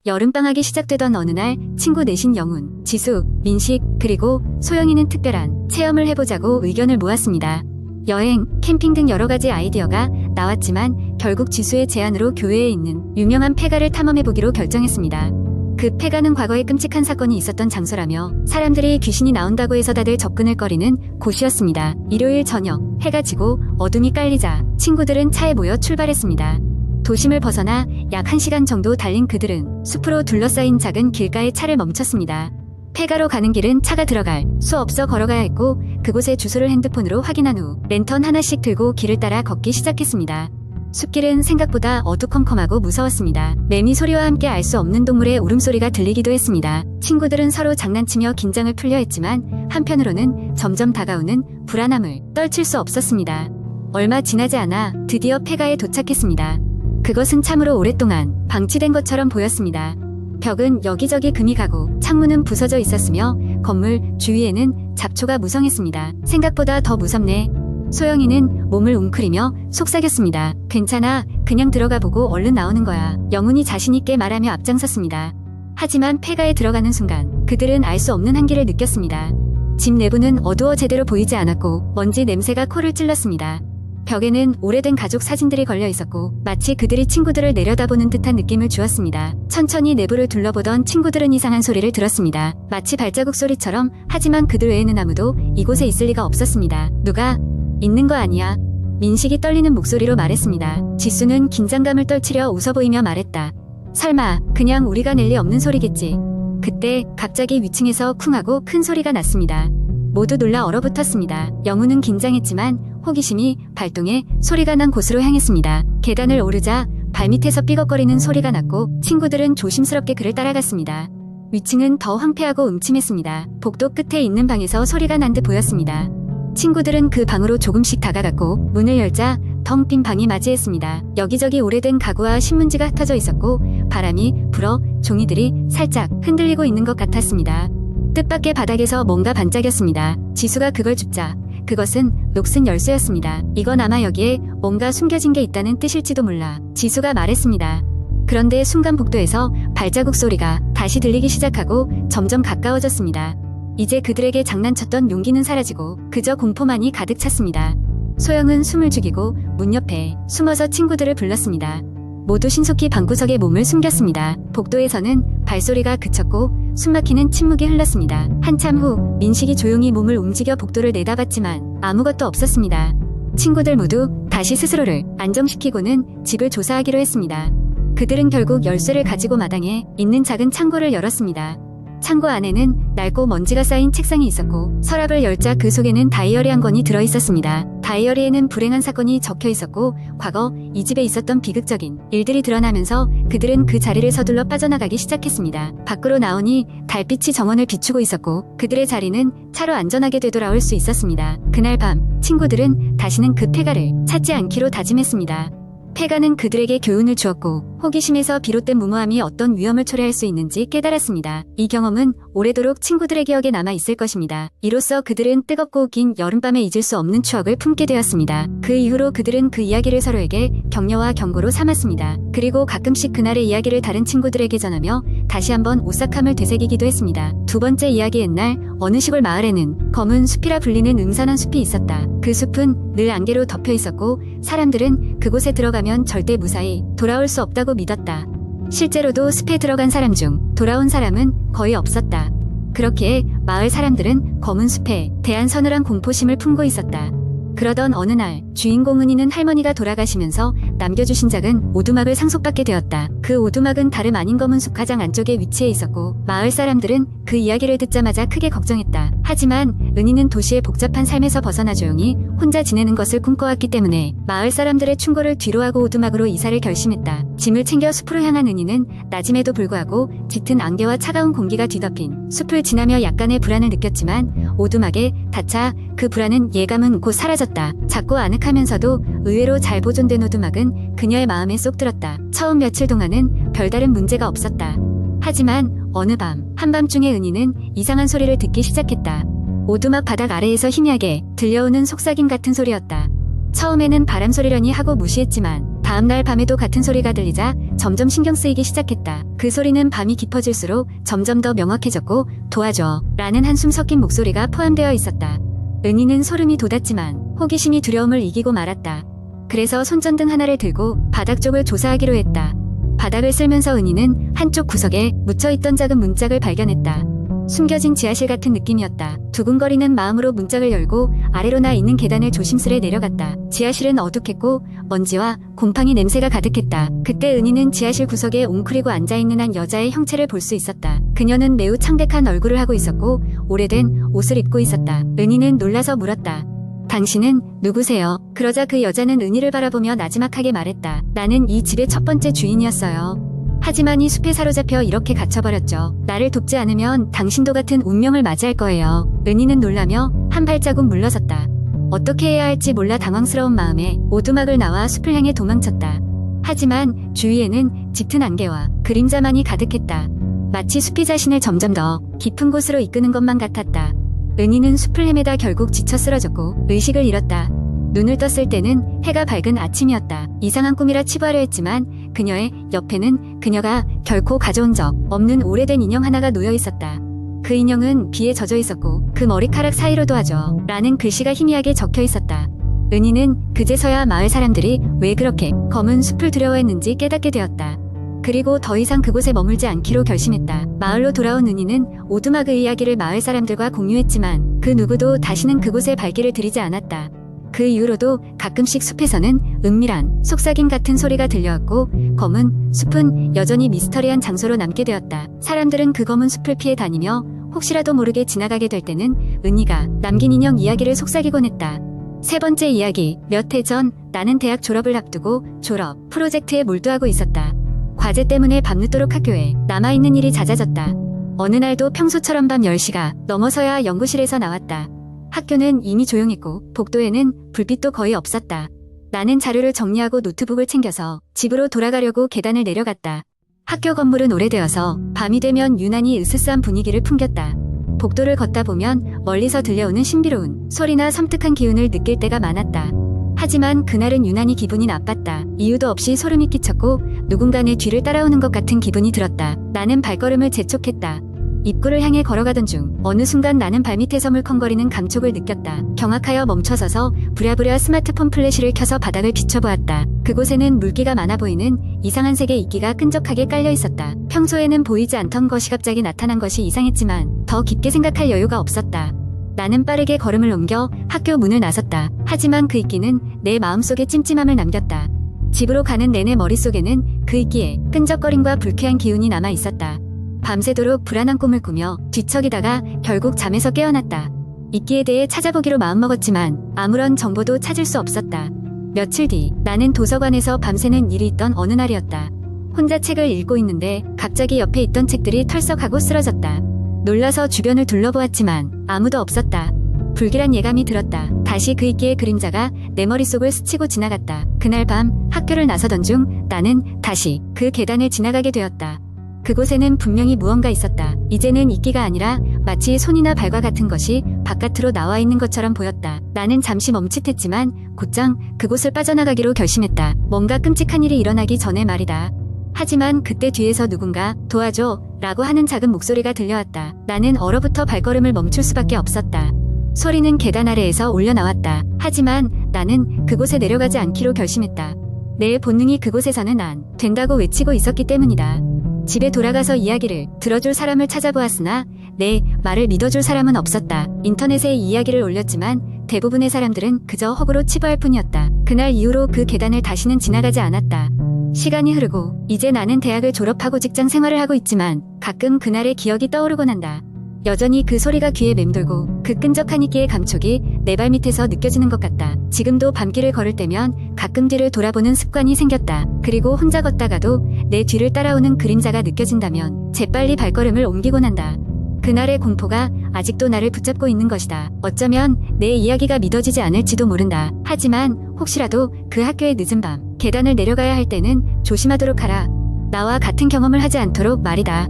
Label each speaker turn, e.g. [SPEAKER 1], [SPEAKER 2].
[SPEAKER 1] 여름방학이 시작되던 어느 날 친구 넷인 영훈, 지수, 민식, 그리고 소영이는 특별한 체험을 해보자고 의견을 모았습니다. 여행, 캠핑 등 여러 가지 아이디어가 나왔지만 결국 지수의 제안으로 교외에 있는 유명한 폐가를 탐험해보기로 결정했습니다. 그 폐가는 과거에 끔찍한 사건이 있었던 장소라며 사람들이 귀신이 나온다고 해서 다들 접근을 꺼리는 곳이었습니다. 일요일 저녁, 해가 지고 어둠이 깔리자 친구들은 차에 모여 출발했습니다. 도심을 벗어나 약 1시간 정도 달린 그들은 숲으로 둘러싸인 작은 길가에 차를 멈췄습니다. 폐가로 가는 길은 차가 들어갈 수 없어 걸어가야 했고 그곳의 주소를 핸드폰으로 확인한 후 랜턴 하나씩 들고 길을 따라 걷기 시작했습니다. 숲길은 생각보다 어두컴컴하고 무서웠습니다. 매미 소리와 함께 알 수 없는 동물의 울음소리가 들리기도 했습니다. 친구들은 서로 장난치며 긴장을 풀려 했지만 한편으로는 점점 다가오는 불안함을 떨칠 수 없었습니다. 얼마 지나지 않아 드디어 폐가에 도착했습니다. 그것은 참으로 오랫동안 방치된 것처럼 보였습니다. 벽은 여기저기 금이 가고 창문은 부서져 있었으며 건물 주위에는 잡초가 무성했습니다. 생각보다 더 무섭네. 소영이는 몸을 웅크리며 속삭였습니다. 괜찮아, 그냥 들어가 보고 얼른 나오는 거야. 영훈이 자신있게 말하며 앞장섰습니다. 하지만 폐가에 들어가는 순간 그들은 알 수 없는 한기를 느꼈습니다. 집 내부는 어두워 제대로 보이지 않았고 먼지 냄새가 코를 찔렀습니다. 벽에는 오래된 가족 사진들이 걸려 있었고 마치 그들이 친구들을 내려다보는 듯한 느낌을 주었습니다. 천천히 내부를 둘러보던 친구들은 이상한 소리를 들었습니다. 마치 발자국 소리처럼. 하지만 그들 외에는 아무도 이곳에 있을 리가 없었습니다. 누가 있는 거 아니야? 민식이 떨리는 목소리로 말했습니다. 지수는 긴장감을 떨치려 웃어 보이며 말했다. 설마 그냥 우리가 낼 리 없는 소리겠지. 그때 갑자기 위층에서 쿵 하고 큰 소리가 났습니다. 모두 놀라 얼어붙었습니다. 영훈은 긴장했지만 호기심이 발동해 소리가 난 곳으로 향했습니다. 계단을 오르자 발밑에서 삐걱거리는 소리가 났고 친구들은 조심스럽게 그를 따라갔습니다. 위층은 더 황폐하고 음침했습니다. 복도 끝에 있는 방에서 소리가 난 듯 보였습니다. 친구들은 그 방으로 조금씩 다가갔고 문을 열자 텅 빈 방이 맞이했습니다. 여기저기 오래된 가구와 신문지가 흩어져 있었고 바람이 불어 종이들이 살짝 흔들리고 있는 것 같았습니다. 뜻밖의 바닥에서 뭔가 반짝였습니다. 지수가 그걸 줍자 그것은 녹슨 열쇠였습니다. 이건 아마 여기에 뭔가 숨겨진 게 있다는 뜻일지도 몰라. 지수가 말했습니다. 그런데 순간 복도에서 발자국 소리가 다시 들리기 시작하고 점점 가까워졌습니다. 이제 그들에게 장난쳤던 용기는 사라지고 그저 공포만이 가득 찼습니다. 소영은 숨을 죽이고 문 옆에 숨어서 친구들을 불렀습니다. 모두 신속히 방구석에 몸을 숨겼습니다. 복도에서는 발소리가 그쳤고 숨막히는 침묵이 흘렀습니다. 한참 후 민식이 조용히 몸을 움직여 복도를 내다봤지만 아무것도 없었습니다. 친구들 모두 다시 스스로를 안정시키고는 집을 조사하기로 했습니다. 그들은 결국 열쇠를 가지고 마당에 있는 작은 창고를 열었습니다. 창고 안에는 낡고 먼지가 쌓인 책상이 있었고 서랍을 열자 그 속에는 다이어리 한 권이 들어있었습니다. 다이어리에는 불행한 사건이 적혀 있었고 과거 이 집에 있었던 비극적인 일들이 드러나면서 그들은 그 자리를 서둘러 빠져나가기 시작했습니다. 밖으로 나오니 달빛이 정원을 비추고 있었고 그들의 자리는 차로 안전하게 되돌아올 수 있었습니다. 그날 밤 친구들은 다시는 그 폐가를 찾지 않기로 다짐했습니다. 폐가는 그들에게 교훈을 주었고 호기심에서 비롯된 무모함이 어떤 위험을 초래할 수 있는지 깨달았습니다. 이 경험은 오래도록 친구들의 기억에 남아 있을 것입니다. 이로써 그들은 뜨겁고 긴 여름밤에 잊을 수 없는 추억을 품게 되었습니다. 그 이후로 그들은 그 이야기를 서로에게 격려와 경고로 삼았습니다. 그리고 가끔씩 그날의 이야기를 다른 친구들에게 전하며 다시 한번 오싹함을 되새기기도 했습니다. 두 번째 이야기. 옛날 어느 시골 마을에는 검은 숲이라 불리는 음산한 숲이 있었다. 그 숲은 늘 안개로 덮여 있었고 사람들은 그곳에 들어가면 절대 무사히 돌아올 수 없다고 믿었다. 실제로도 숲에 들어간 사람 중 돌아온 사람은 거의 없었다. 그렇기에 마을 사람들은 검은 숲에 대한 서늘한 공포심을 품고 있었다. 그러던 어느 날 주인공 은희는 할머니가 돌아가시면서 남겨주신 작은 오두막을 상속받게 되었다. 그 오두막은 다름 아닌 검은 숲 가장 안쪽에 위치해 있었고 마을 사람들은 그 이야기를 듣자마자 크게 걱정했다. 하지만 은희는 도시의 복잡한 삶에서 벗어나 조용히 혼자 지내는 것을 꿈꿔왔기 때문에 마을 사람들의 충고를 뒤로하고 오두막으로 이사를 결심했다. 짐을 챙겨 숲으로 향한 은희는 낮임에도 불구하고 짙은 안개와 차가운 공기가 뒤덮인 숲을 지나며 약간의 불안을 느꼈지만 오두막에 닫자 그 불안은 예감은 곧 사라졌다. 작고 아늑하면서도 의외로 잘 보존된 오두막은 그녀의 마음에 쏙 들었다. 처음 며칠 동안은 별다른 문제가 없었다. 하지만 어느 밤 한밤중에 은희는 이상한 소리를 듣기 시작했다. 오두막 바닥 아래에서 희미하게 들려오는 속삭임 같은 소리였다. 처음에는 바람소리려니 하고 무시했지만 다음날 밤에도 같은 소리가 들리자 점점 신경 쓰이기 시작했다. 그 소리는 밤이 깊어질수록 점점 더 명확해졌고 도와줘 라는 한숨 섞인 목소리가 포함되어 있었다. 은희는 소름이 돋았지만 호기심이 두려움을 이기고 말았다. 그래서 손전등 하나를 들고 바닥 쪽을 조사하기로 했다. 바닥을 쓸면서 은희는 한쪽 구석에 묻혀있던 작은 문짝을 발견했다. 숨겨진 지하실 같은 느낌이었다. 두근거리는 마음으로 문짝을 열고 아래로 나 있는 계단을 조심스레 내려갔다. 지하실은 어둑했고 먼지와 곰팡이 냄새가 가득했다. 그때 은희는 지하실 구석에 웅크리고 앉아있는 한 여자의 형체를 볼 수 있었다. 그녀는 매우 창백한 얼굴을 하고 있었고 오래된 옷을 입고 있었다. 은희는 놀라서 물었다. 당신은 누구세요? 그러자 그 여자는 은희를 바라보며 나지막하게 말했다. 나는 이 집의 첫 번째 주인이었어요. 하지만 이 숲에 사로잡혀 이렇게 갇혀버렸죠. 나를 돕지 않으면 당신도 같은 운명을 맞이할 거예요. 은희는 놀라며 한 발자국 물러섰다. 어떻게 해야 할지 몰라 당황스러운 마음에 오두막을 나와 숲을 향해 도망쳤다. 하지만 주위에는 짙은 안개와 그림자만이 가득했다. 마치 숲이 자신을 점점 더 깊은 곳으로 이끄는 것만 같았다. 은희는 숲을 헤매다 결국 지쳐 쓰러졌고 의식을 잃었다. 눈을 떴을 때는 해가 밝은 아침이었다. 이상한 꿈이라 치부하려 했지만 그녀의 옆에는 그녀가 결코 가져온 적 없는 오래된 인형 하나가 놓여 있었다. 그 인형은 비에 젖어 있었고 그 머리카락 사이로 도와줘 라는 글씨가 희미하게 적혀 있었다. 은희는 그제서야 마을 사람들이 왜 그렇게 검은 숲을 두려워했는지 깨닫게 되었다. 그리고 더 이상 그곳에 머물지 않기로 결심했다. 마을로 돌아온 은희는 오두막의 이야기를 마을 사람들과 공유했지만 그 누구도 다시는 그곳에 발길을 들이지 않았다. 그 이후로도 가끔씩 숲에서는 은밀한 속삭임 같은 소리가 들려왔고 검은 숲은 여전히 미스터리한 장소로 남게 되었다. 사람들은 그 검은 숲을 피해 다니며 혹시라도 모르게 지나가게 될 때는 은희가 남긴 인형 이야기를 속삭이곤 했다. 세 번째 이야기. 몇 해 전 나는 대학 졸업을 앞두고 졸업 프로젝트에 몰두하고 있었다. 과제 때문에 밤늦도록 학교에 남아있는 일이 잦아졌다. 어느 날도 평소처럼 밤 10시가 넘어서야 연구실에서 나왔다. 학교는 이미 조용했고 복도에는 불빛도 거의 없었다. 나는 자료를 정리하고 노트북을 챙겨서 집으로 돌아가려고 계단을 내려갔다. 학교 건물은 오래되어서 밤이 되면 유난히 으스스한 분위기를 풍겼다. 복도를 걷다 보면 멀리서 들려오는 신비로운 소리나 섬뜩한 기운을 느낄 때가 많았다. 하지만 그날은 유난히 기분이 나빴다. 이유도 없이 소름이 끼쳤고 누군가 내 뒤를 따라오는 것 같은 기분이 들었다. 나는 발걸음을 재촉했다. 입구를 향해 걸어가던 중 어느 순간 나는 발밑에서 물컹거리는 감촉을 느꼈다. 경악하여 멈춰서서 부랴부랴 스마트폰 플래시를 켜서 바닥을 비춰보았다. 그곳에는 물기가 많아 보이는 이상한 색의 이끼가 끈적하게 깔려 있었다. 평소에는 보이지 않던 것이 갑자기 나타난 것이 이상했지만 더 깊게 생각할 여유가 없었다. 나는 빠르게 걸음을 옮겨 학교 문을 나섰다. 하지만 그 이끼는 내 마음속에 찜찜함을 남겼다. 집으로 가는 내내 머릿속에는 그 이끼의 끈적거림과 불쾌한 기운이 남아 있었다. 밤새도록 불안한 꿈을 꾸며 뒤척이다가 결국 잠에서 깨어났다. 이끼에 대해 찾아보기로 마음먹었지만 아무런 정보도 찾을 수 없었다. 며칠 뒤 나는 도서관에서 밤새는 일이 있던 어느 날이었다. 혼자 책을 읽고 있는데 갑자기 옆에 있던 책들이 털썩하고 쓰러졌다. 놀라서 주변을 둘러보았지만 아무도 없었다. 불길한 예감이 들었다. 다시 그 이끼의 그림자가 내 머릿속을 스치고 지나갔다. 그날 밤 학교를 나서던 중 나는 다시 그 계단을 지나가게 되었다. 그곳에는 분명히 무언가 있었다. 이제는 이끼가 아니라 마치 손이나 발과 같은 것이 바깥으로 나와 있는 것처럼 보였다. 나는 잠시 멈칫했지만 곧장 그곳을 빠져나가기로 결심했다. 뭔가 끔찍한 일이 일어나기 전에 말이다. 하지만 그때 뒤에서 누군가 도와줘 라고 하는 작은 목소리가 들려왔다. 나는 얼어붙어 발걸음을 멈출 수밖에 없었다. 소리는 계단 아래에서 올려나왔다. 하지만 나는 그곳에 내려가지 않기로 결심했다. 내 본능이 그곳에서는 안 된다고 외치고 있었기 때문이다. 집에 돌아가서 이야기를 들어줄 사람을 찾아보았으나 내 말을 믿어줄 사람은 없었다. 인터넷에 이 이야기를 올렸지만 대부분의 사람들은 그저 허구로 치부할 뿐이었다. 그날 이후로 그 계단을 다시는 지나가지 않았다. 시간이 흐르고 이제 나는 대학을 졸업하고 직장 생활을 하고 있지만 가끔 그날의 기억이 떠오르곤 한다. 여전히 그 소리가 귀에 맴돌고 그 끈적한 이끼의 감촉이 내 발밑에서 느껴지는 것 같다. 지금도 밤길을 걸을 때면 가끔 뒤를 돌아보는 습관이 생겼다. 그리고 혼자 걷다가도 내 뒤를 따라오는 그림자가 느껴진다면 재빨리 발걸음을 옮기곤 한다. 그날의 공포가 아직도 나를 붙잡고 있는 것이다. 어쩌면 내 이야기가 믿어지지 않을지도 모른다. 하지만 혹시라도 그 학교의 늦은 밤 계단을 내려가야 할 때는 조심하도록 하라. 나와 같은 경험을 하지 않도록 말이다.